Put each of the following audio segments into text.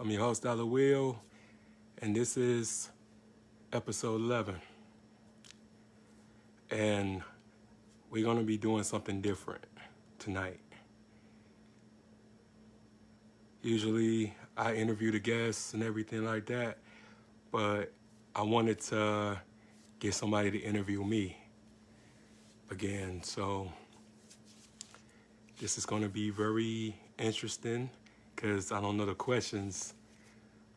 I'm your host, Dollar Will, and this is episode 11. And we're going to be doing something different tonight. Usually, I interview the guests and everything like that, but I wanted to get somebody to interview me again. So, this is going to be very interesting because I don't know the questions,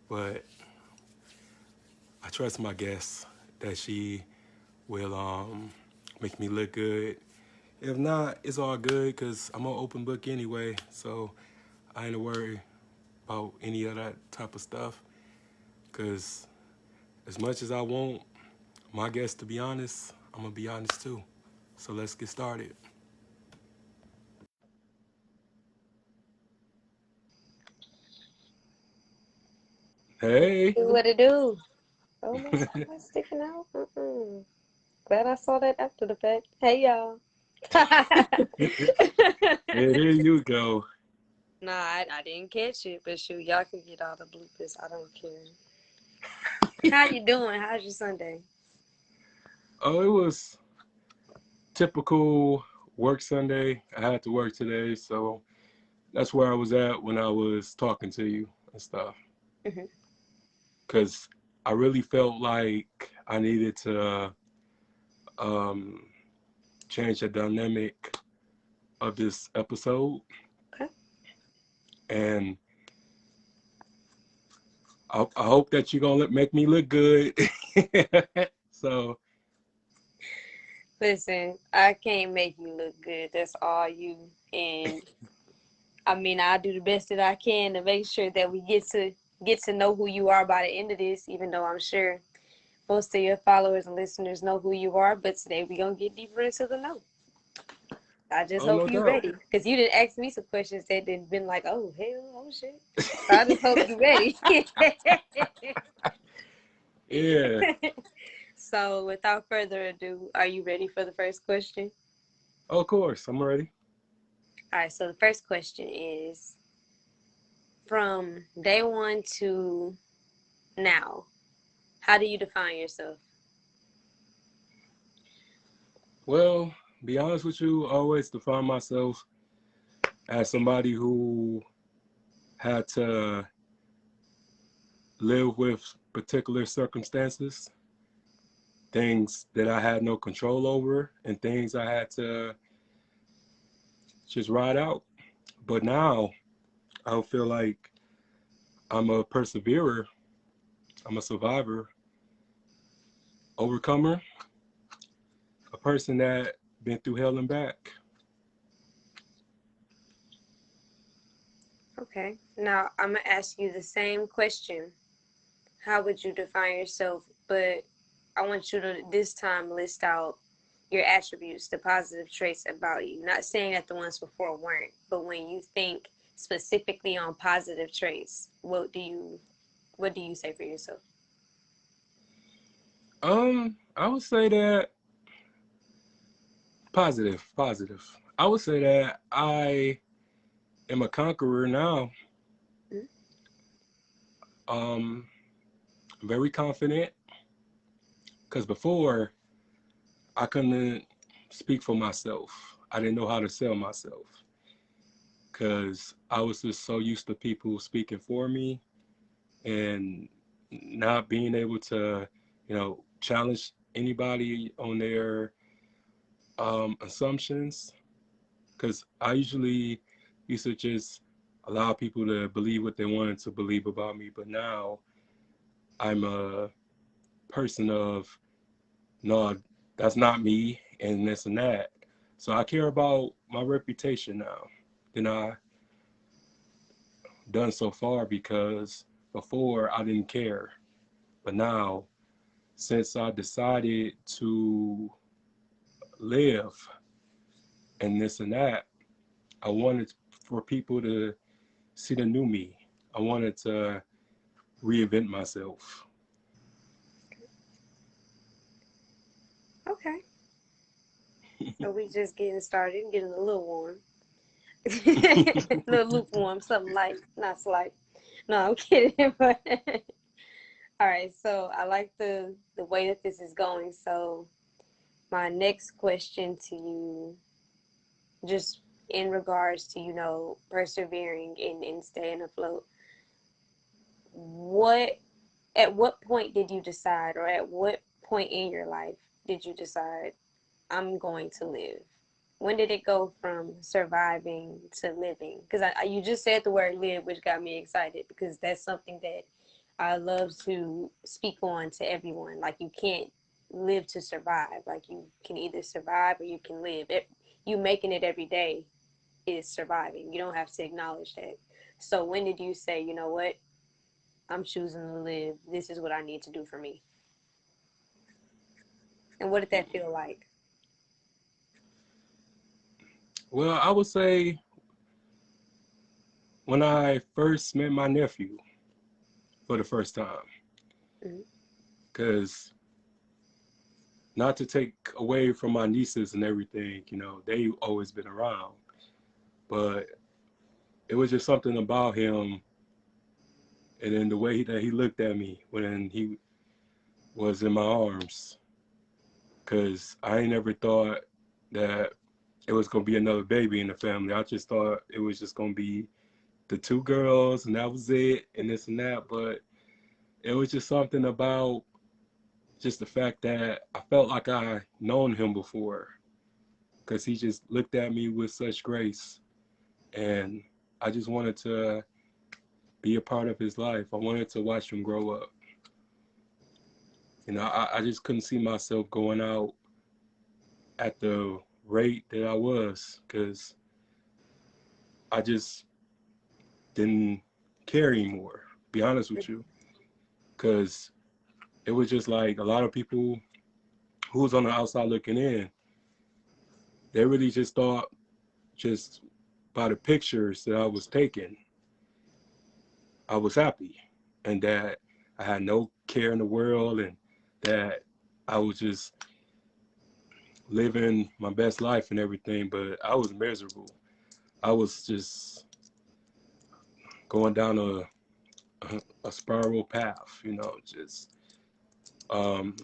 but I trust my guest that she will make me look good. If not, it's all good because I'm an open book anyway, so I ain't to worry about any of that type of stuff. Because as much as I want my guest to be honest, I'm gonna be honest too. So let's get started. Hey. Do what it do. Oh, my sticking out. Glad I saw that after the fact. Hey, y'all. Here you go. Nah, I didn't catch it, but shoot, y'all can get all the bloopers. I don't care. How you doing? How's your Sunday? Oh, it was typical work Sunday. I had to work today, so that's where I was at when I was talking to you and stuff. hmm Because I really felt like I needed to um, change the dynamic of this episode. Okay. And I hope that you're going to make me look good. So, Listen, I can't make you look good. That's all you. And I mean, I'll do the best that I can to make sure that we get to know who you are by the end of this, even though I'm sure most of your followers and listeners know who you are. But today we're going to get deeper into the know. I just oh, hope no you're doubt. ready. Because you didn't ask me some questions that didn't been like, oh, hell, oh, shit. So I just hope you're ready. Yeah, So without further ado, are you ready for the first question? of course. I'm ready. All right, so the first question is, from day one to now, how do you define yourself? Well, be honest with you, I always define myself as somebody who had to live with particular circumstances, things that I had no control over, and things I had to just ride out. But now I feel like I'm a perseverer, I'm a survivor, overcomer, a person that been through hell and back. Okay, now I'm going to ask you the same question. How would you define yourself? But I want you to this time list out your attributes, the positive traits about you. Not saying that the ones before weren't, but when you think specifically on positive traits, what do you say for yourself? I would say that positive. I would say that I am a conqueror now. Mm-hmm. Um, very confident because before I couldn't speak for myself. I didn't know how to sell myself because I was just so used to people speaking for me and not being able to, challenge anybody on their assumptions. Because I usually used to just allow people to believe what they wanted to believe about me, but now I'm a person of no, that's not me, and this and that. So I care about my reputation now than I done so far because before I didn't care. But now, since I decided to live and this and that, I wanted for people to see the new me. I wanted to reinvent myself. Okay. So we just getting started, getting a little warm. A little lukewarm, something light, not slight. No, I'm kidding. But all right, so I like the way that this is going. So my next question to you, just in regards to, persevering and staying afloat, what at what point did you decide, or at what point in your life did you decide I'm going to live? When did it go from surviving to living? Because you just said the word live, which got me excited because that's something that I love to speak on to everyone. Like, you can't live to survive. Like, you can either survive or you can live. You making it every day is surviving. You don't have to acknowledge that. So when did you say, you know what, I'm choosing to live. This is what I need to do for me. And what did that feel like? Well, I would say when I first met my nephew for the first time, Mm-hmm. because not to take away from my nieces and everything, they've always been around, but it was just something about him, and then the way that he looked at me when he was in my arms, because I ain't never thought that it was going to be another baby in the family. I just thought it was just going to be the two girls and that was it and this and that. But it was just something about just the fact that I felt like I known him before, because he just looked at me with such grace, and I just wanted to be a part of his life. I wanted to watch him grow up. I just couldn't see myself going out at the rate that I was, because I just didn't care anymore, to be honest with you. Because it was just like a lot of people who was on the outside looking in, they really just thought, just by the pictures that I was taking, I was happy, and that I had no care in the world, and that I was just living my best life and everything. But I was miserable. I was just going down a spiral path, just um,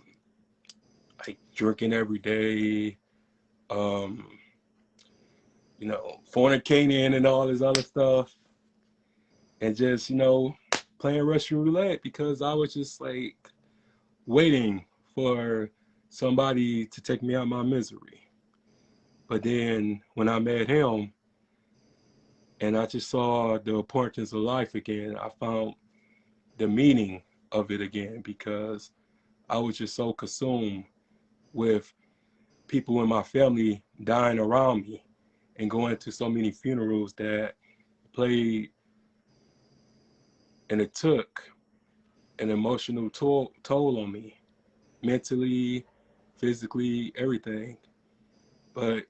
like drinking every day, um, fornicating and all this other stuff, and just, playing Russian roulette, because I was just like waiting for somebody to take me out of my misery. But then when I met him and I just saw the importance of life again, I found the meaning of it again, because I was just so consumed with people in my family dying around me and going to so many funerals that played, and it took an emotional toll on me, mentally, physically, everything. But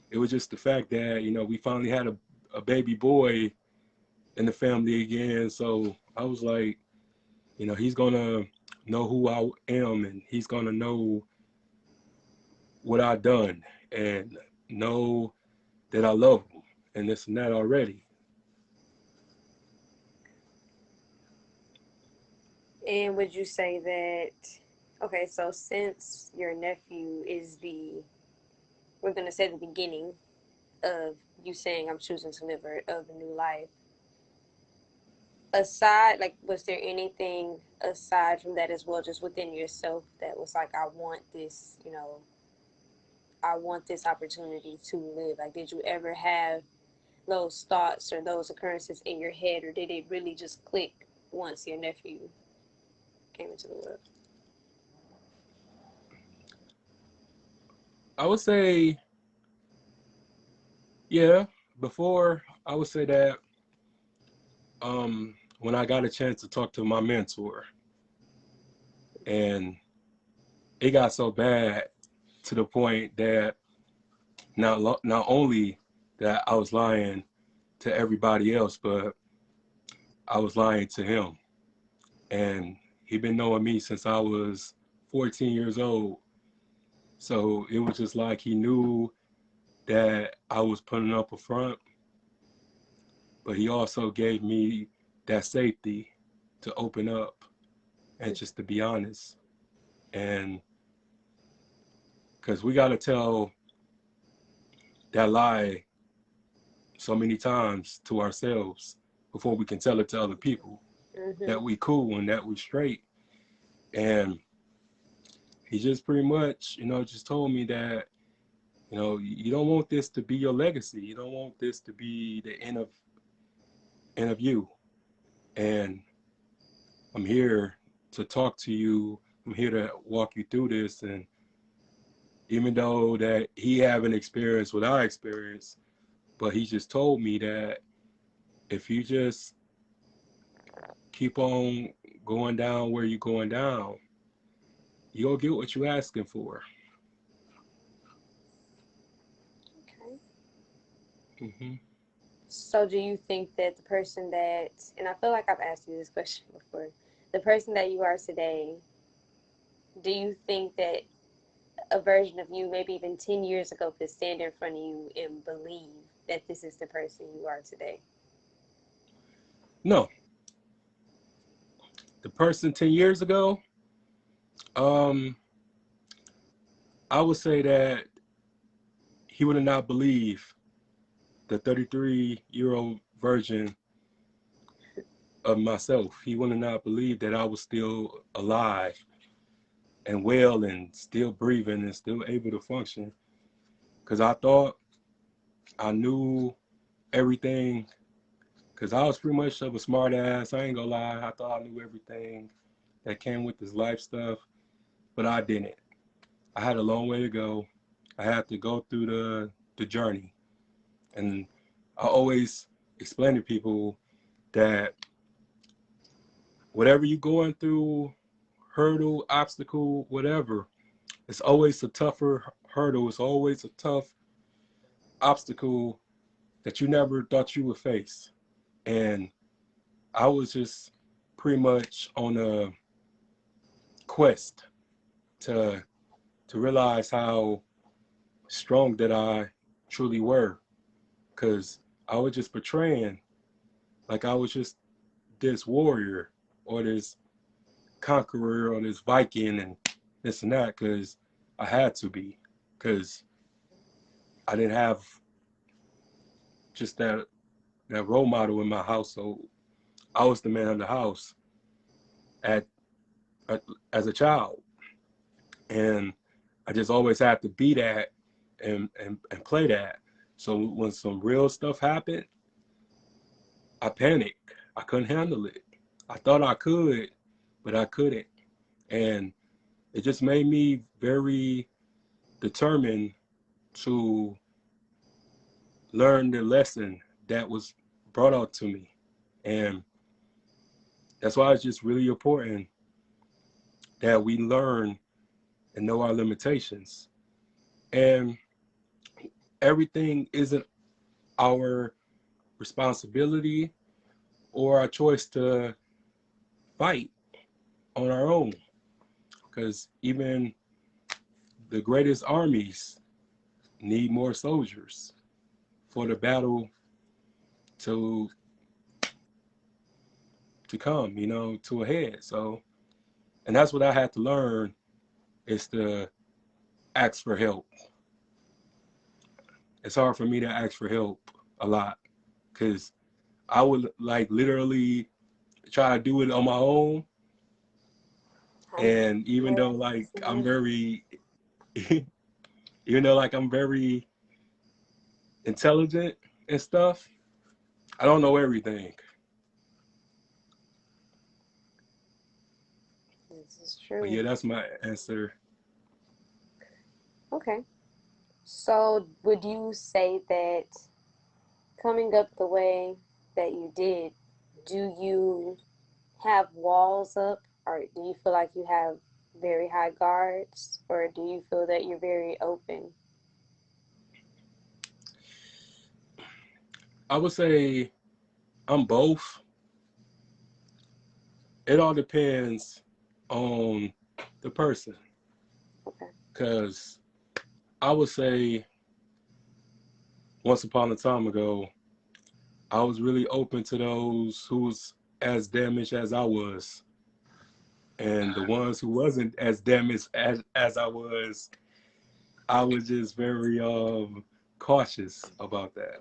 it was just the fact that, we finally had a baby boy in the family again. So I was like, he's going to know who I am, and he's going to know what I've done, and know that I love him and this and that already. And would you say that, okay, so since your nephew is we're going to say the beginning of you saying I'm choosing to live a new life, aside, like, was there anything aside from that as well, just within yourself, that was like, I want this opportunity to live? Like, did you ever have those thoughts or those occurrences in your head, or did it really just click once your nephew came into the world? I would say, yeah, before I would say that when I got a chance to talk to my mentor, and it got so bad to the point that not only that I was lying to everybody else, but I was lying to him. And he been knowing me since I was 14 years old. So it was just like he knew that I was putting up a front, but he also gave me that safety to open up and just to be honest. And because we got to tell that lie so many times to ourselves before we can tell it to other people that we cool and that we straight. And he just pretty much, just told me that, you don't want this to be your legacy. You don't want this to be the end of you. And I'm here to talk to you. I'm here to walk you through this. And even though that he haven't experienced what I experienced, but he just told me that if you just keep on going down where you're going down, you'll get what you're asking for. Okay. hmm So do you think that the person that, and I feel like I've asked you this question before, the person that you are today, do you think that a version of you, maybe even 10 years ago, could stand in front of you and believe that this is the person you are today? No, the person 10 years ago, um, I would say that he would have not believed the 33-year-old version of myself. He would have not believed that I was still alive and well and still breathing and still able to function. Because I thought I knew everything. Because I was pretty much of a smart ass. I ain't gonna lie. I thought I knew everything that came with this life stuff, but I didn't. I had a long way to go. I had to go through the journey. And I always explain to people that whatever you're going through, hurdle, obstacle, whatever, it's always a tougher hurdle. It's always a tough obstacle that you never thought you would face. And I was just pretty much on a quest to realize how strong that I truly were. Because I was just portraying like I was just this warrior or this conqueror or this Viking and this and that, because I had to be, because I didn't have just that role model in my household. I was the man of the house at as a child, and I just always had to be that and play that. So when some real stuff happened, I panicked. I couldn't handle it. I thought I could, but I couldn't, and it just made me very determined to learn the lesson that was brought out to me. And that's why it's just really important that we learn and know our limitations. And everything isn't our responsibility or our choice to fight on our own. Because even the greatest armies need more soldiers for the battle to come, to a head. So, and that's what I had to learn, is to ask for help. It's hard for me to ask for help a lot, because I would like literally try to do it on my own. And even though like I'm very, even though like I'm very intelligent and stuff, I don't know everything. This is But true. yeah, that's my answer. Okay. So would you say that coming up the way that you did, do you have walls up, or do you feel like you have very high guards, or do you feel that you're very open? I would say I'm both. It all depends on the person. Okay. Because I would say once upon a time ago, I was really open to those who was as damaged as I was, and the ones who wasn't as damaged as I was just very cautious about that,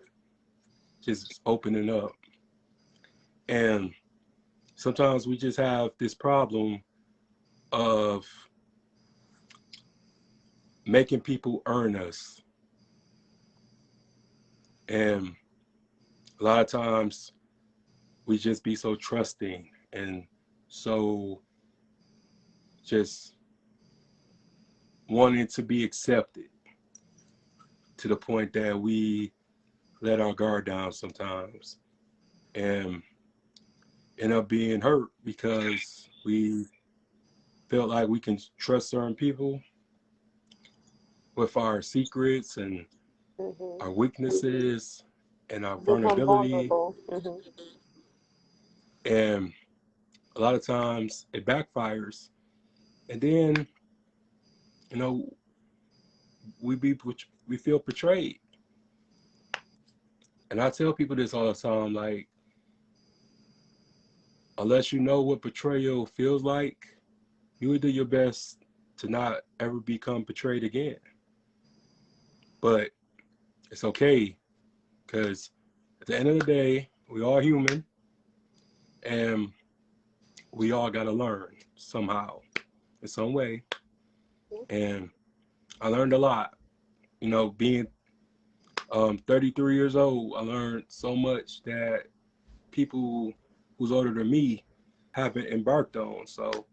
just opening up. And sometimes we just have this problem of making people earn us. And a lot of times we just be so trusting and so just wanting to be accepted to the point that we let our guard down sometimes and end up being hurt because we felt like we can trust certain people with our secrets and Mm-hmm. our weaknesses and our Become vulnerability. vulnerable. Mm-hmm. And a lot of times it backfires. And then, you know, we feel betrayed. And I tell people this all the time, like, unless you know what betrayal feels like, you would do your best to not ever become betrayed again. But it's okay, because at the end of the day, we all human and we all got to learn somehow, in some way. And I learned a lot. You know, being 33 years old, I learned so much that people who's older than me haven't embarked on. So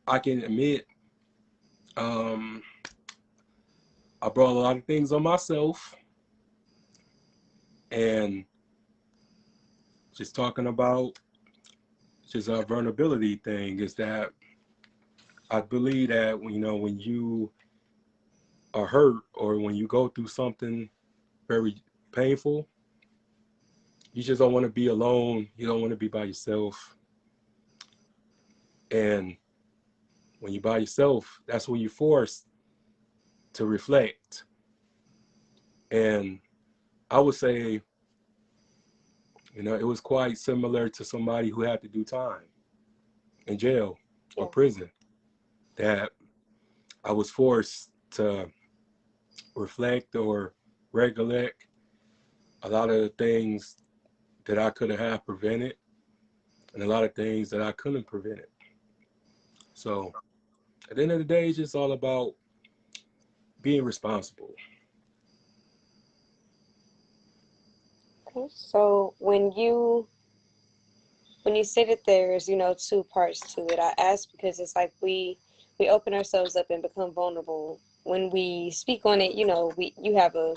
I can admit um, I brought a lot of things on myself, and just talking about just a vulnerability thing is that I believe that when you are hurt or when you go through something very painful, you just don't want to be alone. You don't want to be by yourself. And when you're by yourself, that's when you're forced to reflect. And I would say, it was quite similar to somebody who had to do time in jail or Yeah. prison, that I was forced to reflect or recollect a lot of the things that I could have prevented and a lot of things that I couldn't prevent it. So at the end of the day, it's just all about being responsible. Okay. So when you say that there's two parts to it, I ask because it's like we open ourselves up and become vulnerable when we speak on it. You have an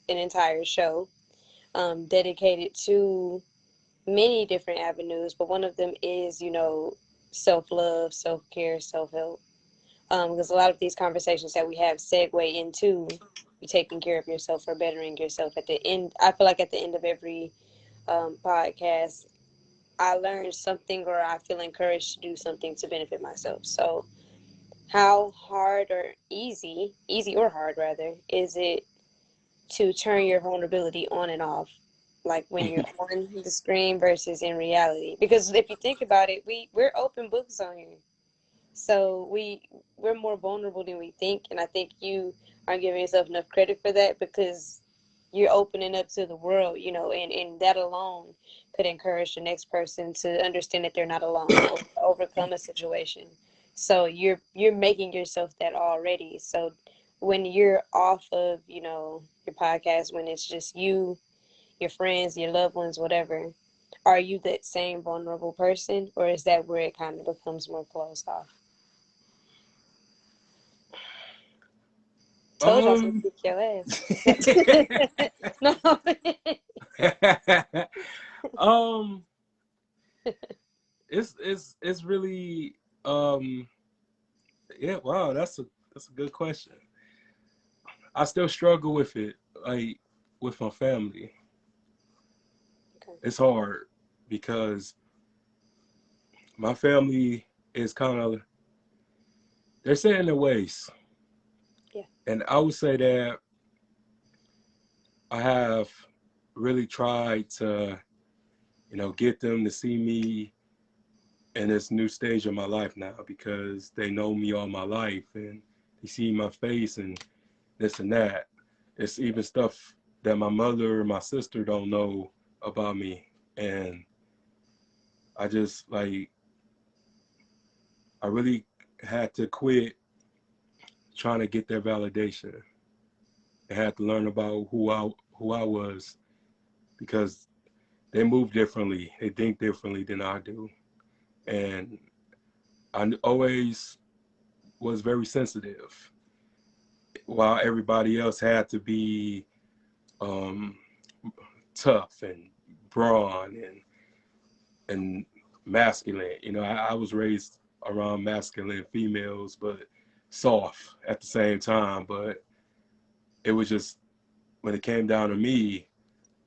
entire show dedicated to many different avenues, but one of them is self love, self care, self help. Because a lot of these conversations that we have segue into you taking care of yourself or bettering yourself. At the end, I feel like at the end of every podcast, I learned something or I feel encouraged to do something to benefit myself. So, how hard or easy or hard rather, is it to turn your vulnerability on and off, like when you're on the screen versus in reality? Because if you think about it, we're open books on here. So we're more vulnerable than we think, and I think you aren't giving yourself enough credit for that because you're opening up to the world, and that alone could encourage the next person to understand that they're not alone or overcome a situation. So you're making yourself that already. So when you're off of, your podcast, when it's just you, your friends, your loved ones, whatever, are you that same vulnerable person, or is that where it kind of becomes more closed off? Told you I was gonna um, kick your ass. No. um, it's really yeah. Wow, that's a good question. I still struggle with it, like with my family. Okay. It's hard because my family is kind of they're set in their ways, Yeah. and I would say that I have really tried to get them to see me in this new stage of my life now because they know me all my life and they see my face and this and that. It's even stuff that my mother and my sister don't know about me. And I just like, I really had to quit trying to get their validation. I had to learn about who I was because they move differently. They think differently than I do. And I always was very sensitive while everybody else had to be um, tough and brawn and masculine. You know, I was raised around masculine females, but soft at the same time. But it was just when it came down to me,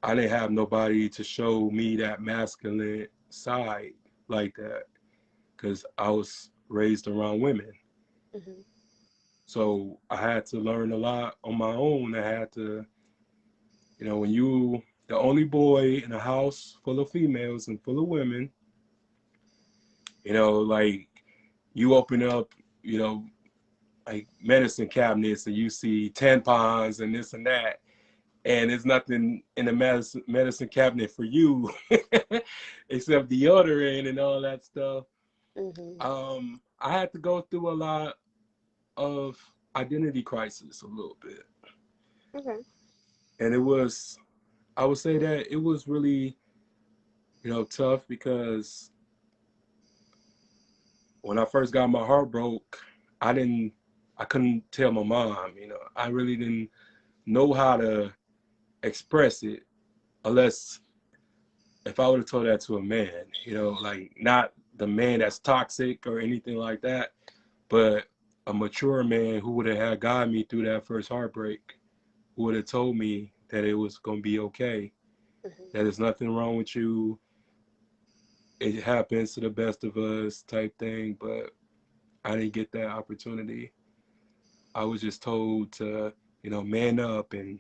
I didn't have nobody to show me that masculine side like that because I was raised around women. Mm-hmm. So I had to learn a lot on my own. I had to, you know, when you the only boy in a house full of females and full of women, you know, like you open up, you know, like medicine cabinets and you see tampons and this and that, and there's nothing in the medicine cabinet for you except deodorant and all that stuff. Mm-hmm. I had to go through a lot of identity crisis a little bit, Okay. and it was, I would say that it was really, you know, tough because when I first got my heart broke, I didn't, I couldn't tell my mom, you know, I really didn't know how to express it unless if I would have told that to a man, you know, like not the man that's toxic or anything like that, but a mature man who would have had guided me through that first heartbreak, who would have told me that it was going to be okay, Mm-hmm. that there's nothing wrong with you. It happens to the best of us type thing, but I didn't get that opportunity. I was just told to, you know, man up and,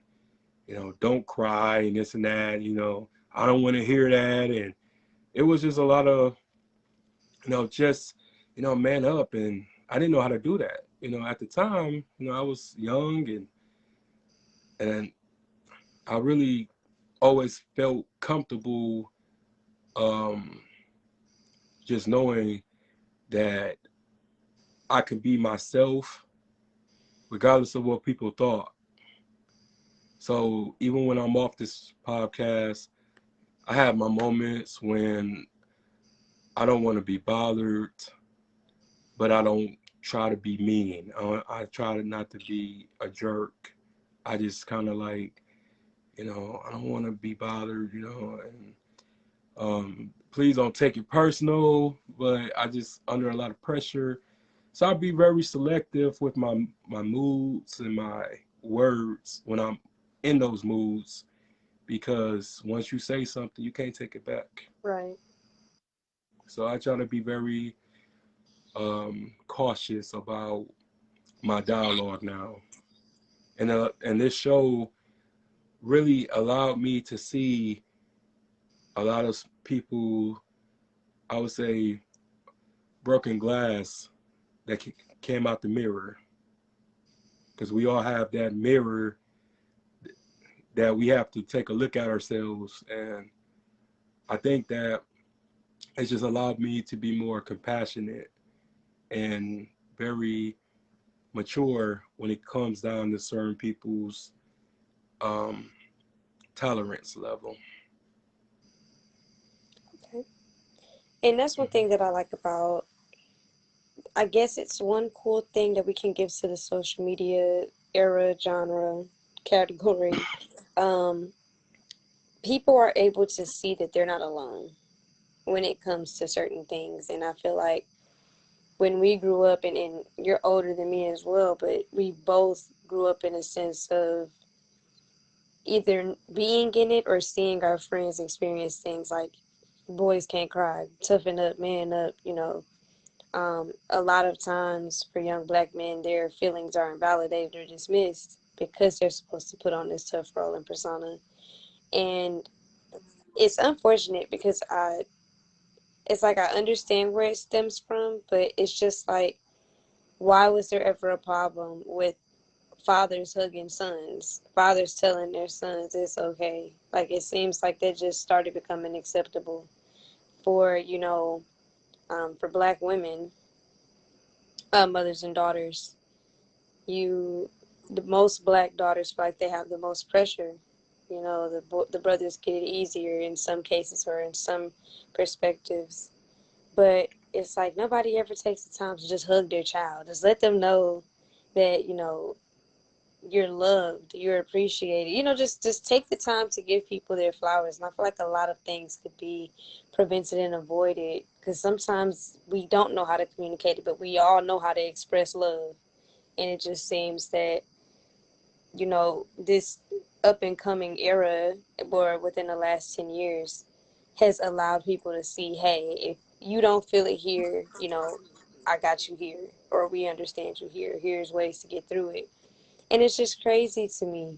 you know, don't cry and this and that, you know, I don't want to hear that. And it was just a lot of, you know, just, you know, man up. And I didn't know how to do that. You know, at the time, you know, I was young and I really always felt comfortable um, just knowing that I could be myself regardless of what people thought. So even when I'm off this podcast, I have my moments when I don't want to be bothered, but I don't try to be mean. I try not to be a jerk. I just kind of like, you know, I don't want to be bothered, you know, and please don't take it personal, but I just under a lot of pressure. So I'll be very selective with my moods and my words when I'm in those moods because once you say something, you can't take it back. Right. So I try to be very cautious about my dialogue now. And this show really allowed me to see a lot of people, I would say, broken glass that came out the mirror. Because we all have that mirror that we have to take a look at ourselves. And I think that it's just allowed me to be more compassionate and very mature when it comes down to certain people's um, tolerance level. Okay. And that's one thing that I like about, I guess it's one cool thing that we can give to the social media era, genre, category. Um, People are able to see that they're not alone when it comes to certain things. And I feel like when we grew up, and you're older than me as well, but we both grew up in a sense of either being in it or seeing our friends experience things like boys can't cry, toughen up, man up, you know. A lot of times for young black men, their feelings are invalidated or dismissed because they're supposed to put on this tough role and persona. And it's unfortunate because it's like I understand where it stems from, but it's just like, why was there ever a problem with fathers hugging sons, fathers telling their sons it's okay? Like, it seems like that just started becoming acceptable for, for black women, mothers and daughters. The most black daughters feel like they have the most pressure. The brothers get it easier in some cases or in some perspectives, but it's like nobody ever takes the time to just hug their child. Just let them know that you're loved, you're appreciated. Just take the time to give people their flowers. And I feel like a lot of things could be prevented and avoided because sometimes we don't know how to communicate it, but we all know how to express love. And it just seems that this up and coming era, or within the last 10 years, has allowed people to see, hey, if you don't feel it here, I got you here, or we understand you here. Here's ways to get through it. And it's just crazy to me.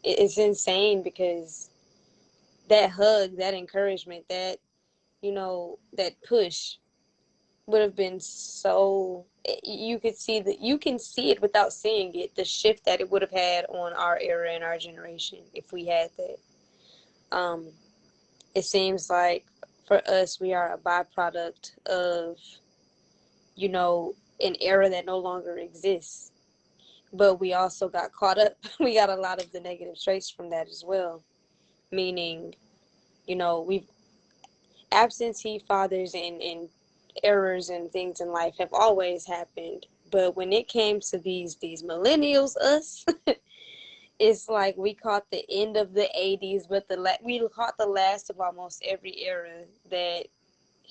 It's insane because that hug, that encouragement, that push would have been so, you can see it without seeing it, the shift that it would have had on our era and our generation if we had that. um it seems like for us we are a byproduct of an era that no longer exists, but we also got caught up. We got a lot of the negative traits from that as well, meaning we've absentee fathers and errors and things in life have always happened. But when it came to these millennials, us, it's like we caught the end of the 80s, but we caught the last of almost every era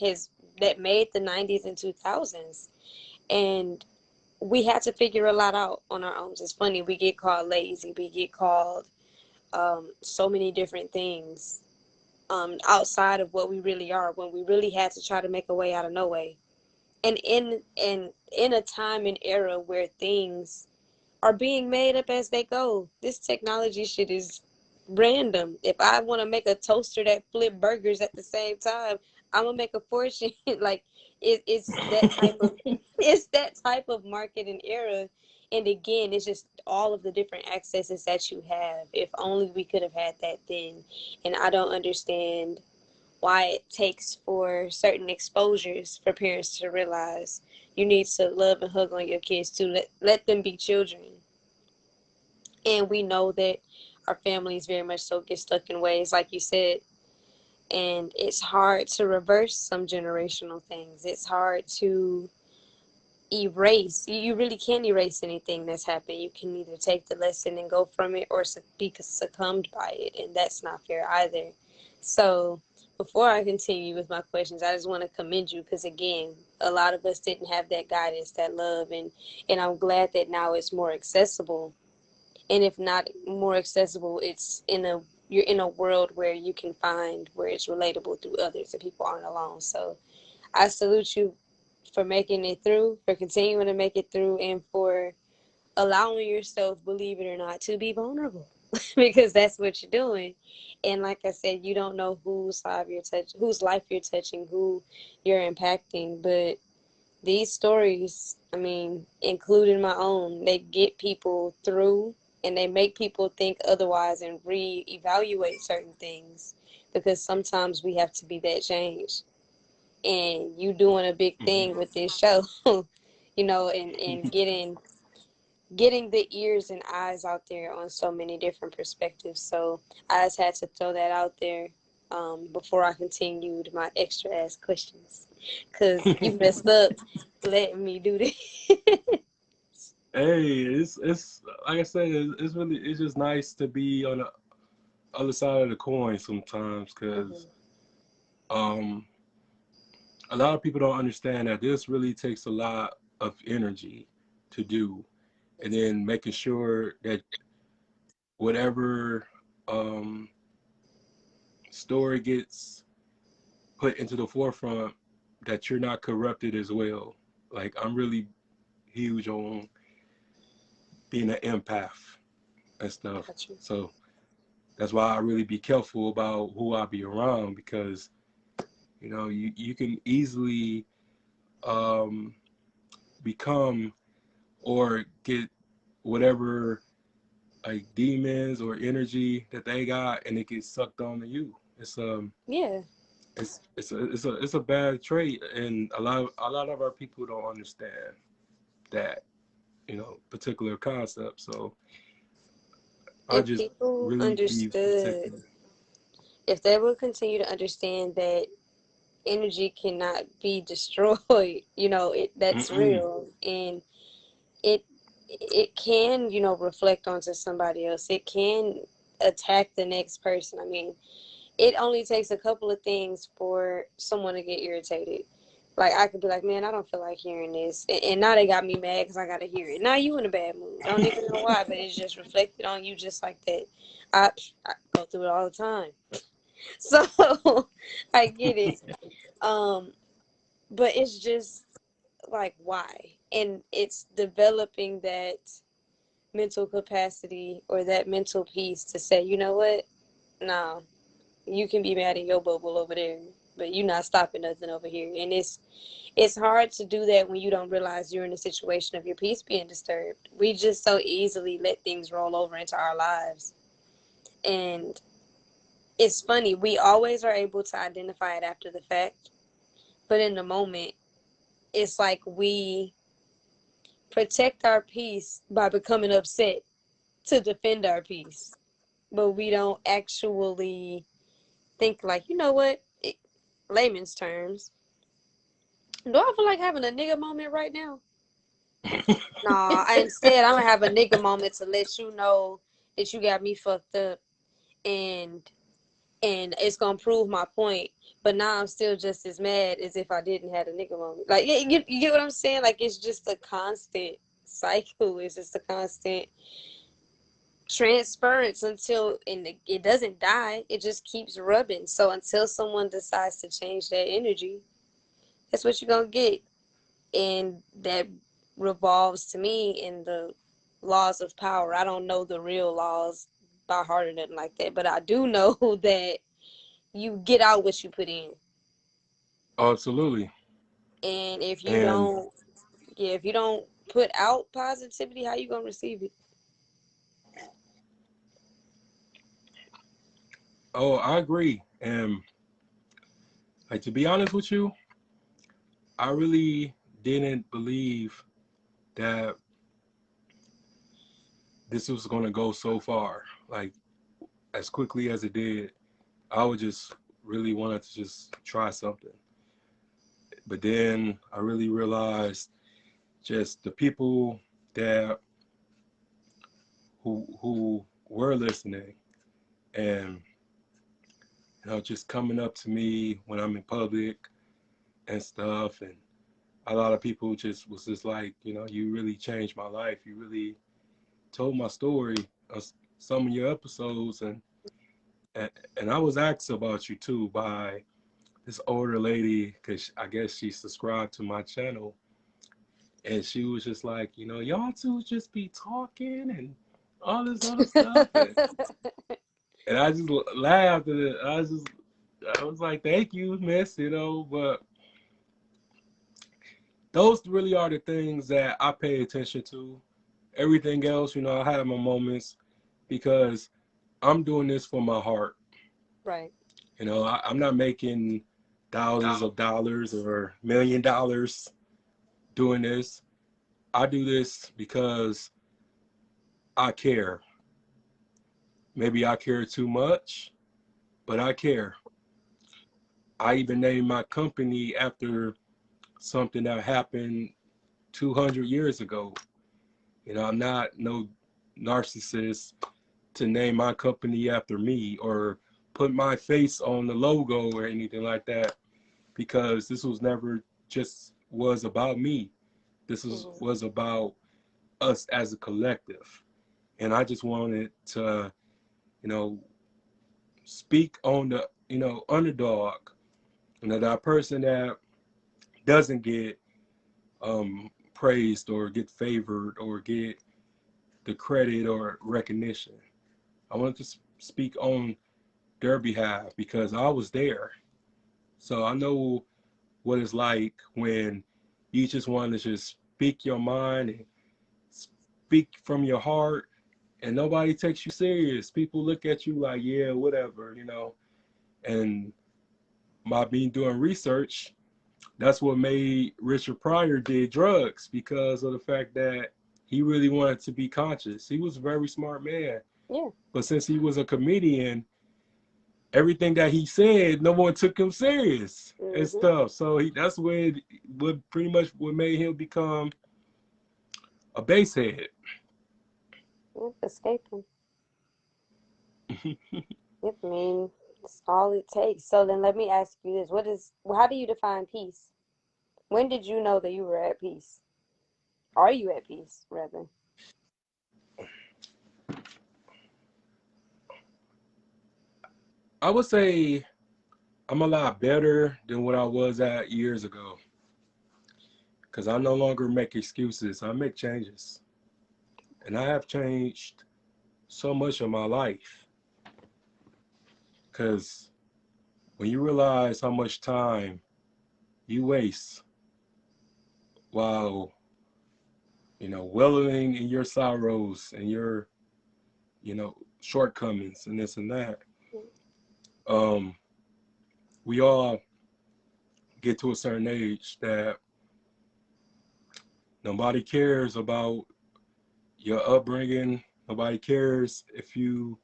has that made the 90s and 2000s. And we had to figure a lot out on our own. It's funny, we get called lazy, we get called so many different things outside of what we really are, when we really had to try to make a way out of no way. And in a time and era where things are being made up as they go, this technology shit is random. If I want to make a toaster that flip burgers at the same time, I'm gonna make a fortune. Like, it's that type of it's that type of market and era. And again, it's just all of the different accesses that you have. If only we could have had that then. And I don't understand why it takes for certain exposures for parents to realize you need to love and hug on your kids too. Let them be children. And we know that our families very much so get stuck in ways, like you said, and it's hard to reverse some generational things. It's hard to erase. You really can't erase anything that's happened. You can either take the lesson and go from it, or be succumbed by it, and that's not fair either. So before I continue with my questions, I just want to commend you because, again, a lot of us didn't have that guidance, that love, and I'm glad that now it's more accessible. And if not more accessible, it's you're in a world where you can find where it's relatable through others and people aren't alone. So I salute you for making it through, for continuing to make it through, and for allowing yourself, believe it or not, to be vulnerable because that's what you're doing. And like I said, you don't know whose life you're touching, who you're impacting, but these stories, I mean, including my own, they get people through, and they make people think otherwise and reevaluate certain things, because sometimes we have to be that change. And you doing a big thing with this show, and getting the ears and eyes out there on so many different perspectives. So I just had to throw that out there before I continued my extra ass questions, because you messed up letting me do this. Hey, it's like I said, it's just nice to be on the other side of the coin sometimes, because um a lot of people don't understand that this really takes a lot of energy to do, and then making sure that whatever um story gets put into the forefront, that you're not corrupted as well. Like, I'm really huge on being an empath and stuff. Got you. So that's why I really be careful about who I be around, because You know, you can easily um, become or get whatever like demons or energy that they got, and it gets sucked onto you. Yeah. It's a bad trait, and a lot of our people don't understand that, you know, particular concept. So I If just people really be understood, protective. if they will continue to understand that energy cannot be destroyed, that's Mm-mm. real, and it it can, reflect onto somebody else. It can attack the next person. I mean, it only takes a couple of things for someone to get irritated. Like, I could be like, man, I don't feel like hearing this, and now they got me mad because I gotta hear it. Now you in a bad mood. I don't even know why, but it's just reflected on you just like that. I go through it all the time, so I get it. Um, but it's just like, why? And it's developing that mental capacity or that mental peace to say, you know what? No, you can be mad in your bubble over there, but you're not stopping nothing over here. And it's hard to do that when you don't realize you're in a situation of your peace being disturbed. We just so easily let things roll over into our lives. And it's funny, we always are able to identify it after the fact, but in the moment, it's like we protect our peace by becoming upset to defend our peace. But we don't actually think, like, you know what? Layman's terms. Do I feel like having a nigga moment right now? Nah, instead I'm gonna have a nigga moment to let you know that you got me fucked up, and it's gonna prove my point. But now I'm still just as mad as if I didn't have a nigga moment. Like, you get what I'm saying? Like, it's just a constant cycle. It's just a constant transference until, and it doesn't die. It just keeps rubbing. So until someone decides to change that energy, that's what you're gonna get. And that revolves to me in the laws of power. I don't know the real laws by heart or nothing like that, but I do know that you get out what you put in. Absolutely. And if you And don't, yeah, if you don't put out positivity, how you gonna receive it? oh, I agree. And like, to be honest with you, I really didn't believe that this was going to go so far, like as quickly as it did. I would just really wanted to just try something. But then I really realized just the people that who were listening, and you know, just coming up to me when I'm in public and stuff, and a lot of people just was just like, you know, you really changed my life. You really told my story on some of your episodes, and I was asked about you too by this older lady, because I guess she subscribed to my channel, and she was just like, you know, y'all two just be talking and all this other stuff, and I just laughed at it. I was like, thank you, miss, you know, but those really are the things that I pay attention to. Everything else, you know, I have my moments because I'm doing this for my heart. Right. You know, I'm not making thousands of dollars or $1 million doing this. I do this because I care. Maybe I care too much, but I care. I even named my company after something that happened 200 years ago. You know, I'm not no narcissist to name my company after me or put my face on the logo or anything like that, because this was never just was about me. This Mhm. was about us as a collective. And I just wanted to, you know, speak on the, you know, underdog, you know, that person that doesn't get praised or get favored or get the credit or recognition. I wanted to speak on their behalf because I was there. So I know what it's like when you just want to just speak your mind and speak from your heart, and nobody takes you serious. People look at you like, yeah, whatever, you know. And by being doing research, that's what made Richard Pryor did drugs, because of the fact that he really wanted to be conscious. He was a very smart man, Yeah. but since he was a comedian, everything that he said, no one took him serious and Mhm. stuff. So that's what pretty much what made him become a basehead. Yep. Escaping. Yep. I mean, it's all it takes. So then, let me ask you this: how do you define peace? When did you know that you were at peace? Are you at peace, rather? I would say I'm a lot better than what I was at years ago, because I no longer make excuses. I make changes. And I have changed so much of my life, because when you realize how much time you waste while, wallowing in your sorrows and your, shortcomings and this and that, um, we all get to a certain age that nobody cares about your upbringing. Nobody cares if you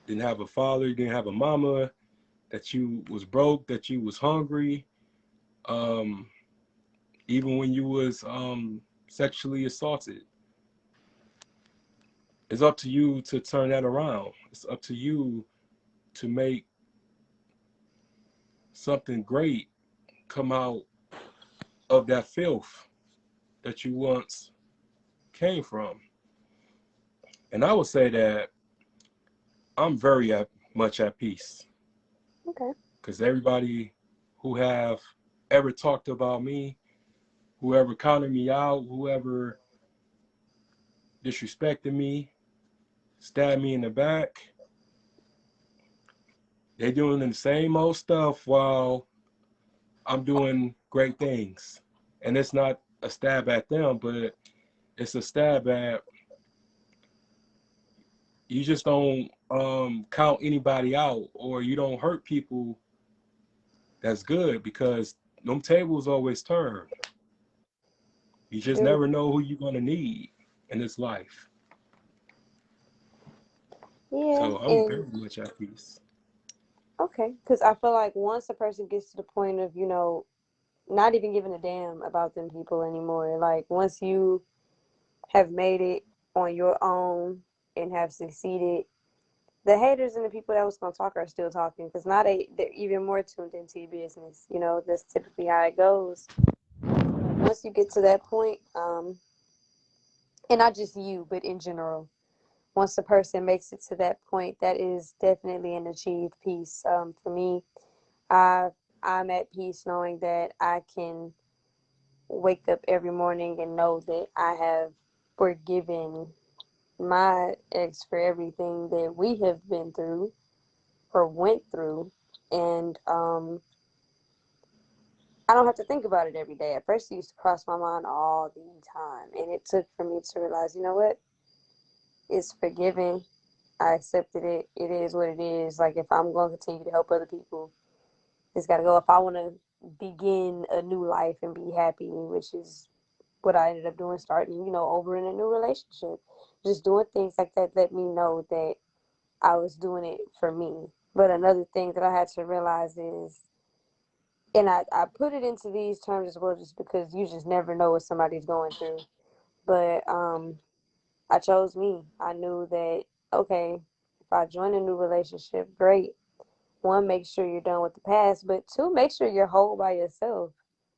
didn't have a father, you didn't have a mama, that you was broke, that you was hungry, um, even when you was sexually assaulted. It's up to you to turn that around. It's up to you to make something great come out of that filth that you once came from. And I would say that I'm very much at peace, Okay. because everybody who have ever talked about me, whoever counted me out, whoever disrespected me, stabbed me in the back, they doing the same old stuff while I'm doing great things. And it's not a stab at them, but it's a stab at, you just don't count anybody out, or you don't hurt people. That's good, because them tables always turn. You just True. never know who you're gonna need in this life. Yeah. So I'm And very much at peace. okay, because I feel like once a person gets to the point of not even giving a damn about them people anymore, like once you have made it on your own and have succeeded, the haters and the people that was gonna talk are still talking because now they're even more tuned into your business. That's typically how it goes. Once you get to that point, and not just you, but in general, once a person makes it to that point, that is definitely an achieved peace. For me, I I'm at peace knowing that I can wake up every morning and know that I have forgiven my ex for everything that we have been through or went through, and I don't have to think about it every day. At first, it used to cross my mind all the time, and it took for me to realize, you know what, it's forgiven. I accepted it. It is what it is. Like if I'm going to continue to help other people, it's got to go. If I want to begin a new life and be happy, which is what I ended up doing, starting, over in a new relationship, just doing things like that let me know that I was doing it for me. But another thing that I had to realize is, and I put it into these terms as well, just because you just never know what somebody's going through. But I chose me. I knew that, okay, if I join a new relationship, great. One, make sure you're done with the past, but two, make sure you're whole by yourself.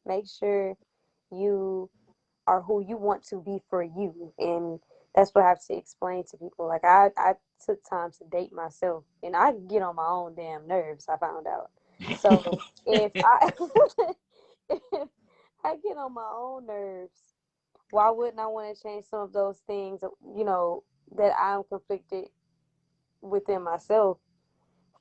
Make sure you are who you want to be for you. And that's what I have to explain to people. Like I took time to date myself, and I get on my own damn nerves, I found out. So if I if I get on my own nerves, why wouldn't I want to change some of those things, that I'm conflicted within myself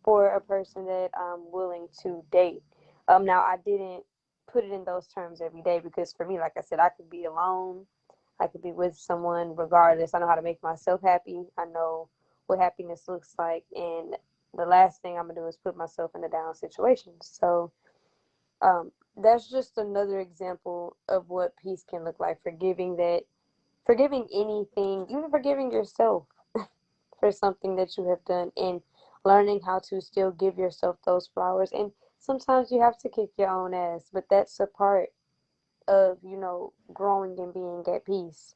for a person that I'm willing to date? Now I didn't put it in those terms every day because for me, like I said, I could be alone. I could be with someone regardless. I know how to make myself happy. I know what happiness looks like. And the last thing I'm going to do is put myself in a down situation. So that's just another example of what peace can look like. Forgiving anything, even forgiving yourself for something that you have done, and learning how to still give yourself those flowers. And sometimes you have to kick your own ass, but that's a part of, growing and being at peace.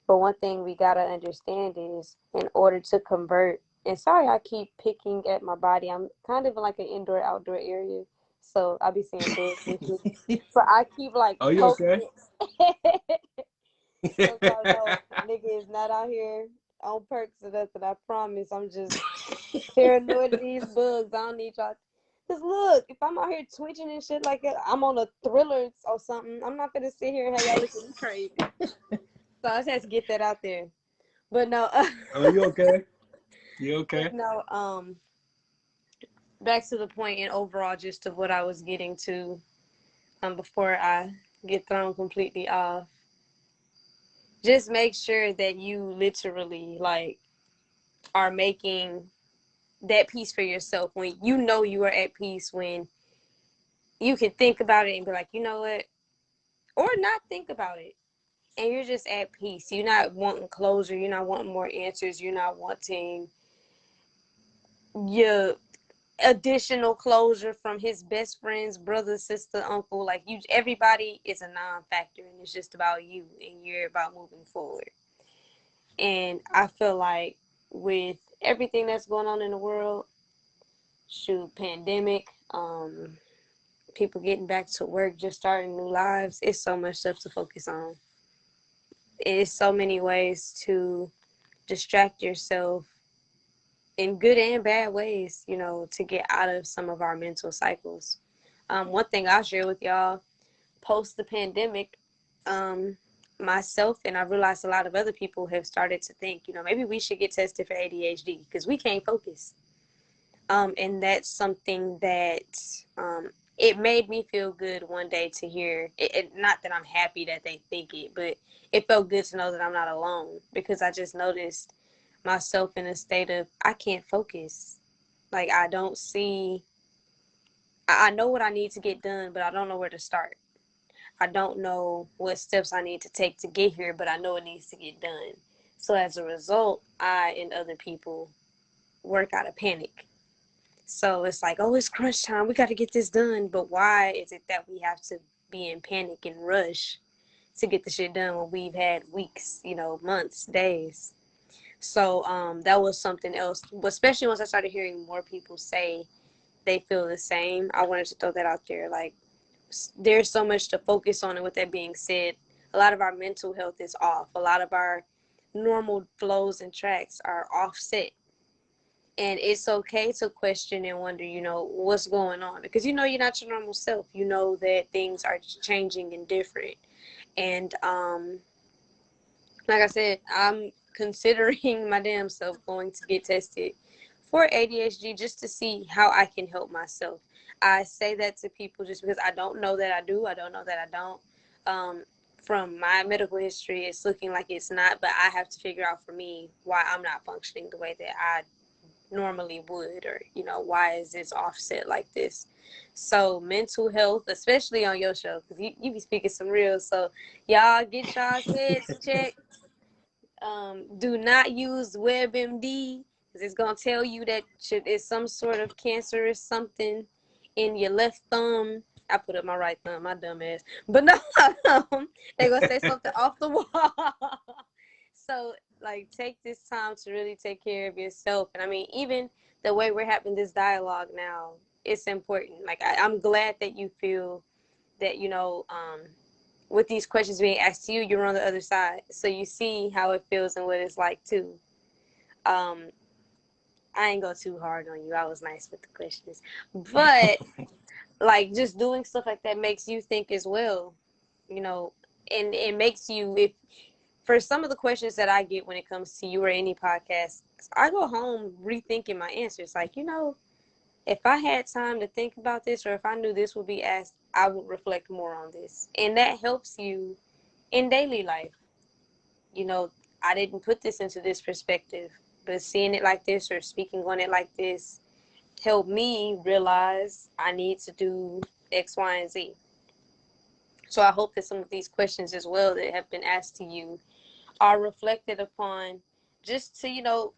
But one thing we gotta understand is in order to convert, and sorry I keep picking at my body. I'm kind of in like an indoor outdoor area. So I'll be seeing bugs and shit. So I keep like Oh, you poking okay? it. So y'all know nigga is not out here on perks or nothing. I promise. I'm just paranoid of these bugs. I don't need y'all. Cause look, if I'm out here twitching and shit like that, I'm on a thriller or something. I'm not gonna sit here and have y'all look at me crazy. So I just had to get that out there. But no, Oh, you okay? You but okay? no, back to the point and overall gist of what I was getting to, before I get thrown completely off. Just make sure that you literally like are making that peace for yourself when you know you are at peace, when you can think about it and be like, you know what, or not think about it, and you're just at peace. You're not wanting closure, you're not wanting more answers, you're not wanting your additional closure from his best friends, brother, sister, uncle. Like, you, everybody is a non-factor, and it's just about you, and you're about moving forward. And I feel like with everything that's going on in the world, shoot, pandemic, people getting back to work, just starting new lives, it's so much stuff to focus on. It's so many ways to distract yourself in good and bad ways, to get out of some of our mental cycles. One thing I'll share with y'all, post the pandemic, um, myself and I realized a lot of other people have started to think, maybe we should get tested for ADHD because we can't focus. And that's something that it made me feel good one day to hear it. Not that I'm happy that they think it, but it felt good to know that I'm not alone, because I just noticed myself in a state of I can't focus. Like, I don't see, I know what I need to get done, but I don't know where to start. I don't know what steps I need to take to get here, but I know it needs to get done. So as a result, I and other people work out of panic. So it's like, oh, it's crunch time. We got to get this done. But why is it that we have to be in panic and rush to get the shit done when we've had weeks, months, days? So that was something else. Especially once I started hearing more people say they feel the same, I wanted to throw that out there. Like, there's so much to focus on. And with that being said, a lot of our mental health is off. A lot of our normal flows and tracks are offset. And it's okay to question and wonder, what's going on, because you're not your normal self. You know that things are changing and different. And like I said, I'm considering my damn self going to get tested for ADHD just to see how I can help myself. I say that to people just because I don't know that I do. I don't know that I don't. From my medical history, it's looking like it's not, but I have to figure out for me why I'm not functioning the way that I normally would, or why is this offset like this. So mental health, especially on your show, because you be speaking some real, so y'all get y'all's heads checked. Do not use WebMD, because it's gonna tell you that it's some sort of cancerous something in your left thumb. I put up my right thumb, my dumb ass. But no, they gonna say something off the wall. So, like, take this time to really take care of yourself. And I mean, even the way we're having this dialogue now, it's important. Like, I'm glad that you feel that, with these questions being asked to you, you're on the other side. So you see how it feels and what it's like too. Um, I ain't go too hard on you. I was nice with the questions. But like, just doing stuff like that makes you think as well, and it makes you, if for some of the questions that I get when it comes to you or any podcast, I go home rethinking my answers. Like, if I had time to think about this, or if I knew this would be asked, I would reflect more on this. And that helps you in daily life. You know, I didn't put this into this perspective, but seeing it like this or speaking on it like this helped me realize I need to do X, Y, and Z. So I hope that some of these questions as well that have been asked to you are reflected upon, just to,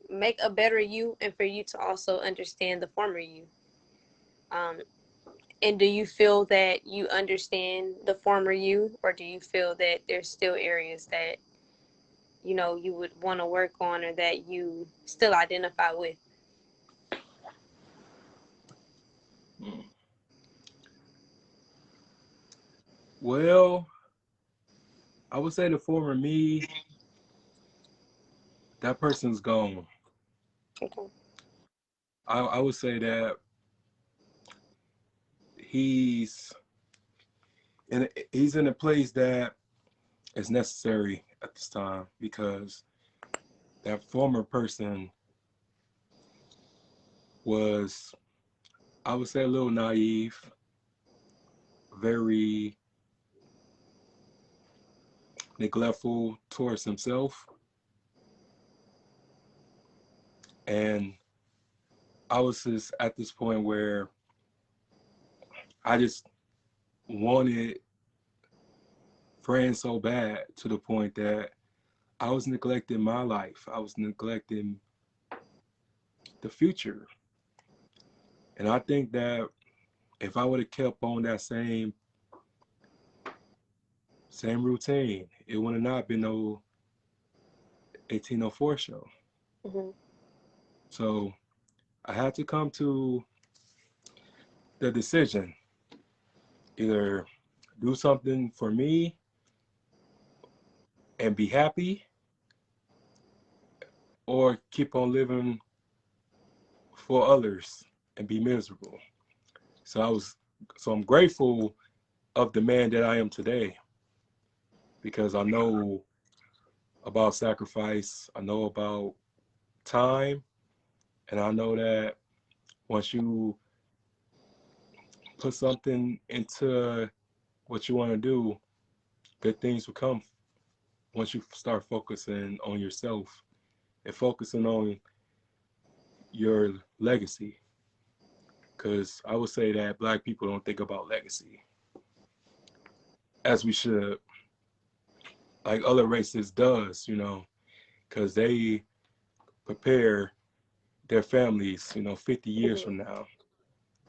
make a better you, and for you to also understand the former you. Um, and do you feel that you understand the former you, or do you feel that there's still areas that, you would want to work on, or that you still identify with? Well, I would say the former me, that person's gone. Okay. I would say that he's he's in a place that is necessary at this time, because that former person was, I would say, a little naive, very neglectful towards himself. And I was just at this point where I just wanted friends so bad, to the point that I was neglecting my life. I was neglecting the future. And I think that if I would have kept on that same routine, it would have not been no 1804 show. Mm-hmm. So I had to come to the decision: either do something for me and be happy, or keep on living for others and be miserable. So I'm grateful of the man that I am today, because I know about sacrifice, I know about time, and I know that once you put something into what you want to do, good things will come once you start focusing on yourself and focusing on your legacy. Because I would say that Black people don't think about legacy as we should, like other races does, because they prepare their families, 50 years Mm-hmm. from now,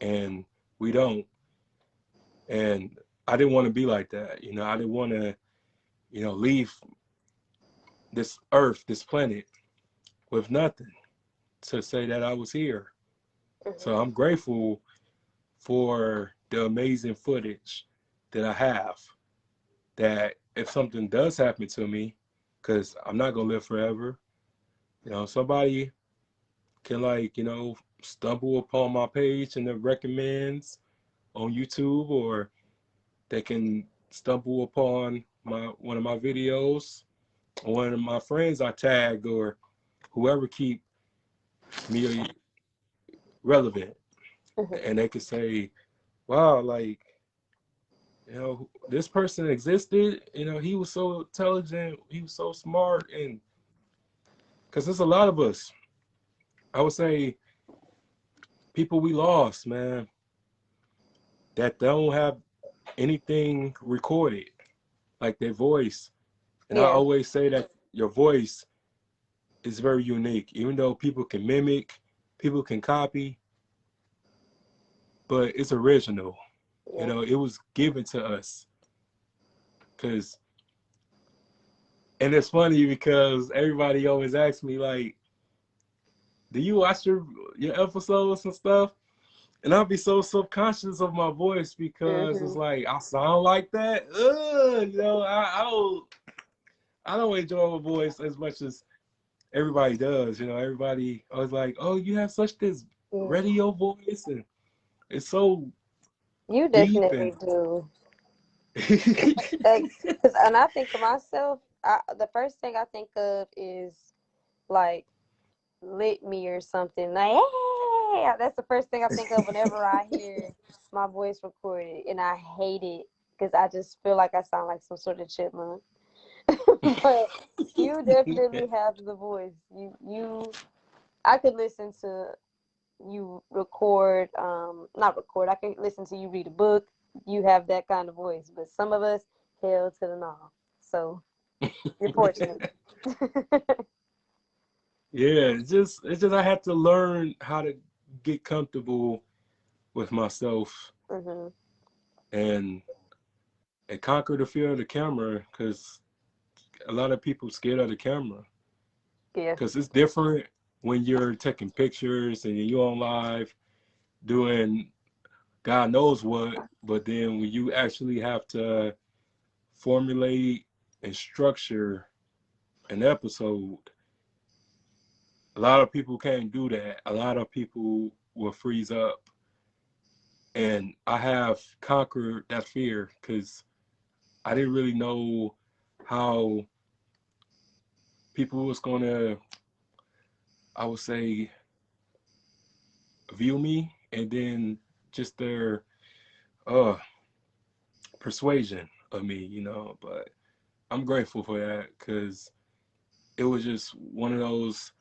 and we don't. And I didn't want to be like that. I didn't want to, leave this earth, this planet, with nothing to say that I was here. So Mm-hmm. I'm grateful for the amazing footage that I have, that if something does happen to me, because I'm not going to live forever, somebody can, stumble upon my page and it recommends on YouTube, or they can stumble upon one of my videos, or one of my friends I tagged, or whoever keep me relevant, Mm-hmm. and they could say, wow, this person existed, he was so intelligent, he was so smart. And because there's a lot of us, I would say, people we lost, man, that don't have anything recorded, like their voice. And I Yeah. always say that your voice is very unique, even though people can mimic, people can copy, but it's original. Yeah. It was given to us. Cause, and it's funny because everybody always asks me, like, do you watch your episodes and stuff? And I'll be so subconscious of my voice, because it's Mm-hmm. like I sound like that. I don't enjoy my voice as much as everybody does. Everybody always like, oh, you have such this Yeah. radio voice, and it's so You deep definitely and do. And I think of myself, the first thing I think of is like lit me or something like, yeah, that's the first thing I think of whenever I hear my voice recorded, and I hate it because I just feel like I sound like some sort of chipmunk. But you definitely have the voice. I could listen to you record, not record. I can listen to you read a book. You have that kind of voice, but some of us, hell to the no. So you're fortunate. Yeah, it's just I had to learn how to get comfortable with myself Hmm. and conquer the fear of the camera because a lot of people scared of the camera Yeah. because it's different when you're taking pictures and you're on live doing God knows what, but then when you actually have to formulate and structure an episode, a lot of people can't do that. A lot of people will freeze up. And I have conquered that fear because I didn't really know how people was gonna, I would say, view me, and then just their uh persuasion of me, But I'm grateful for that because it was just one of those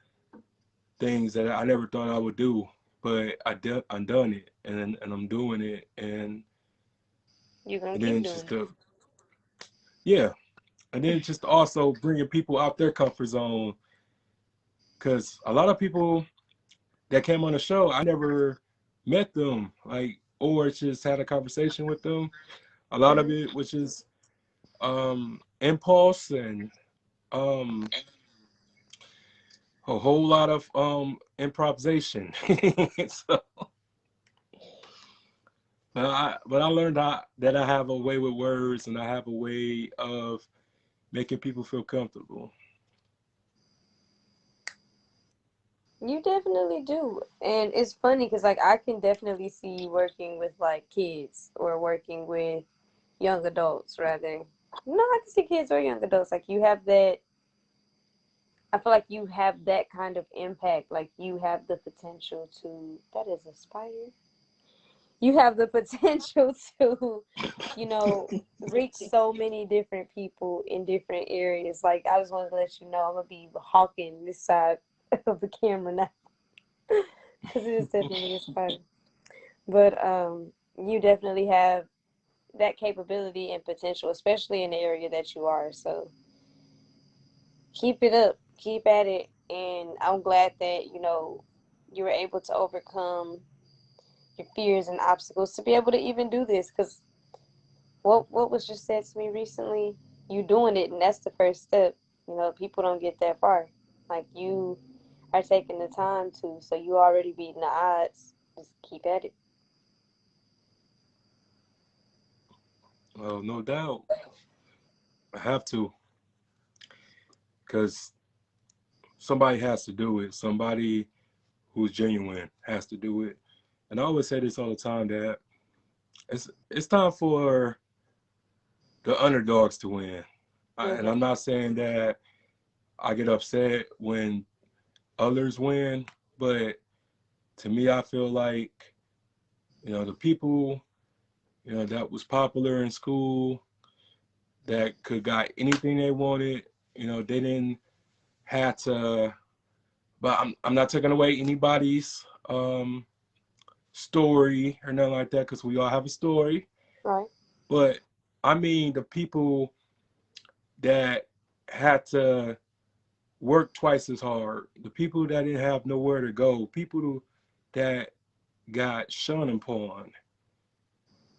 things that I never thought I would do, but I'm done it, and I'm doing it, You're gonna and keep then doing just it. yeah, and then just also bringing people out their comfort zone because a lot of people that came on the show, I never met them, like, or just had a conversation with them. A lot of Hmm. it was just impulse and um, a whole lot of improvisation. So, but I learned that I have a way with words and I have a way of making people feel comfortable. You definitely do. And it's funny because, like, I can definitely see you working with, like, kids or working with young adults, rather. No, I can see kids or young adults. Like, you have that, I feel like you have that kind of impact. Like, you have the potential to, that is a spider. You have the potential to, reach so many different people in different areas. Like, I just wanted to let you know I'm going to be hawking this side of the camera now because it is definitely a spider. But you definitely have that capability and potential, especially in the area that you are. So keep it up, keep at it, and I'm glad that you were able to overcome your fears and obstacles to be able to even do this. Because what was just said to me recently, you doing it, and that's the first step. People don't get that far. Like, you are taking the time to, so you already beating the odds. Just keep at it. Well, no doubt, I have to because somebody has to do it. Somebody who's genuine has to do it. And I always say this all the time that it's time for the underdogs to win. And Hmm. I'm not saying that I get upset when others win, but to me, I feel like the people that was popular in school that could got anything they wanted. They didn't have to. But I'm not taking away anybody's story or nothing like that because we all have a story. Right. But I mean the people that had to work twice as hard, the people that didn't have nowhere to go, people that got shunned upon,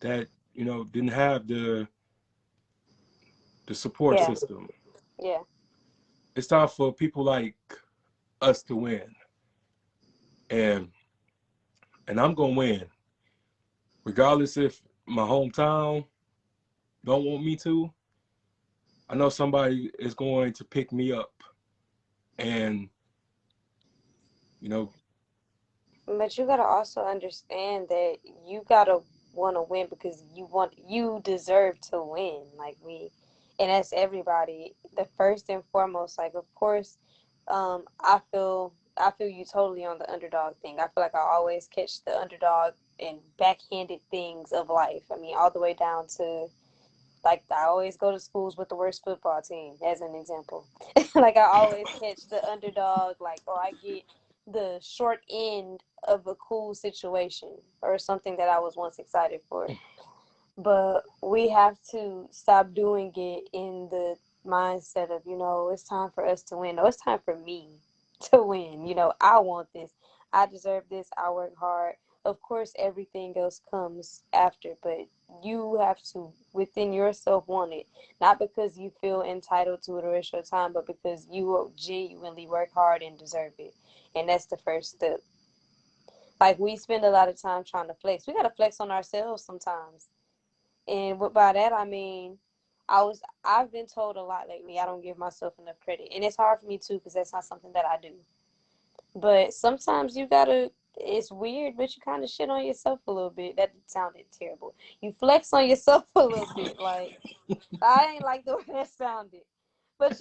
that didn't have the support Yeah. system. Yeah. It's time for people like us to win, and I'm gonna win, regardless if my hometown don't want me to. I know somebody is going to pick me up, and you know, But you gotta also understand that you gotta want to win because you deserve to win. Like, and that's everybody. The first and foremost, like, of course, I feel I feel you totally on the underdog thing. I feel like I always catch the underdog and backhanded things of life. I mean, all the way down to like I always go to schools with the worst football team, as an example. Like I always catch the underdog, like, or I get the short end of a cool situation or something that I was once excited for. But we have to stop doing it in the mindset of, it's time for us to win. No, it's time for me to win. I want this. I deserve this. I work hard. Of course, everything else comes after, but you have to, within yourself, want it. Not because you feel entitled to it or it's your time, but because you genuinely work hard and deserve it. And that's the first step. Like, we spend a lot of time trying to flex. We got to flex on ourselves sometimes. And by that I mean, I've been told a lot lately I don't give myself enough credit, and it's hard for me too because that's not something that I do. But sometimes you gotta. It's weird, but you kind of shit on yourself a little bit. That sounded terrible. You flex on yourself a little bit. Like I ain't like the way that sounded, but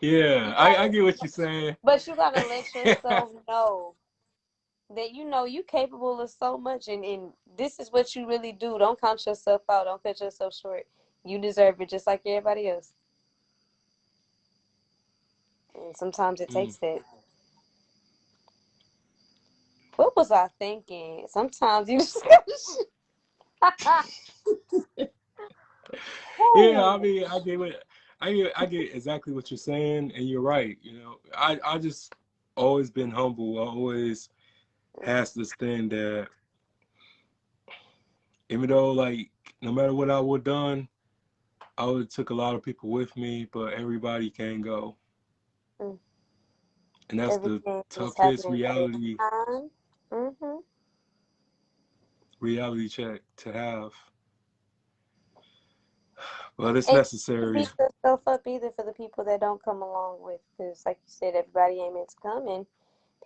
Yeah, you I gotta, get what you're saying. but you gotta let yourself know that you capable of so much, and this is what you really do. Don't count yourself out. Don't cut yourself short. You deserve it just like everybody else. And sometimes it Mm. takes that. What was I thinking? Sometimes you just Yeah, I Whew. mean, I get exactly what you're saying, and you're right. I just always been humble. I always has this thing that even though like no matter what I would done, I would took a lot of people with me, but everybody can't go, Mm. and that's the Everything is toughest happening at its time. Mm-hmm. reality check to have, but it's And you necessary. beat yourself up either for the people that don't come along with, because like you said, everybody ain't meant to come, and